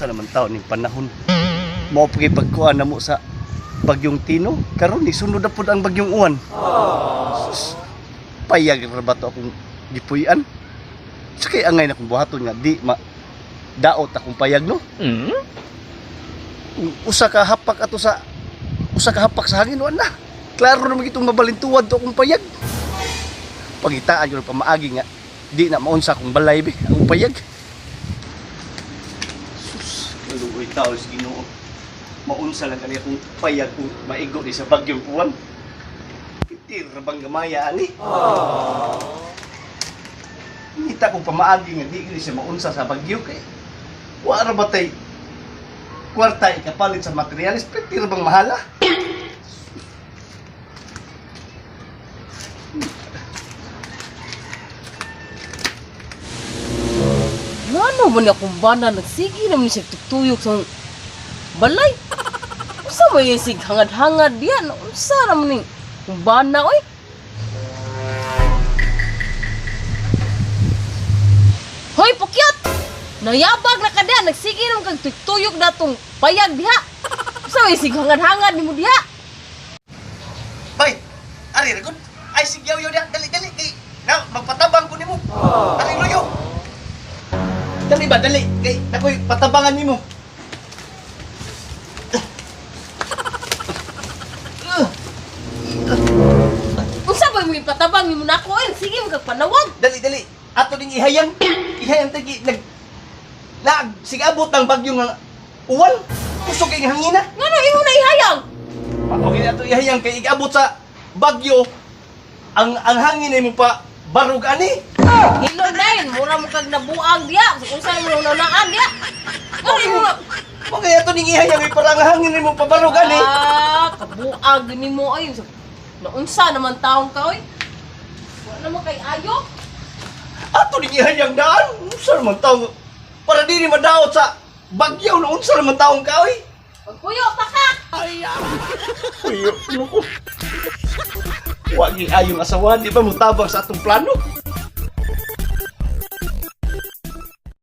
unsa naman taon ning panahon. Mao pagay pagkuan namo sa bagyong Tino, karon ni sunod na pud ang bagyong Uwan. Sus, payag ra ba to akong gipuy-an? Sakay angay na kong buhaton nga di ma daot akong payag no. Usa ka hapak ato sa usa ka hapak sa hangin wala. Klaro naman itong mabalintuwad to akong payag. Pagitaan ko ng pamaagi nga di na maunsa akong balay be akong payag. Sus, kaluoy tao sa Ginoo. Maunsa lang kaniya kung payag kung maigo di sa bagyong Uwan. Pitir bang gamaya ani? Kita kong pamaagi nga di siya maunsa sa bagyo kay wala ba tay kwarta ikapalit sa materialis pitir bang mahala? Ano man akong bana nagsige naman siya tutuyok sa balay. Usa mo yung sig hangad-hangad diyan. Usa naman yung bana oy. Hoy pukyat! Nayabag na ka diyan. Nagsige naman kag tutuyok na tong payag diha. Usa mo yung sig hangad-hangad ni mo diha. Bay, ari ragon. Ay sigyaw yo diha dali. Na magpatabang ko nimo. Dali loyo. Dali ba, dali. Kay ako'y patabangan nimo. Unsa ba mo ipatabang nimo nako eh? Sige mo kag panawag. Dali. Ato ding ihayang. Ihayang tagi sige abot ang bagyo nga Uwan. Kusog kay hangina. Ngano imo na ihayang? Okay na ito ihayang kay igabot sa bagyo. Ang hangin ay mo pa barug ani. Hilon dayon, mura mo kag nabuang diya. Kung saan mo nanaan diya. Ngano imo na? Okay ato ding ihayang ay parang hangin ay mo pa barug ani. Kabuag ni mo ay. Naunsa naman taong ka oy. Wala naman kay ayo. Ato ding ihayang daan. Unsa naman taong para dili madaot sa bagyo na unsa naman taong ka oy. Pagpuyo pa ka. Uyo, ko. Wagi ayong asawa, di ba mo tabang sa atong plano?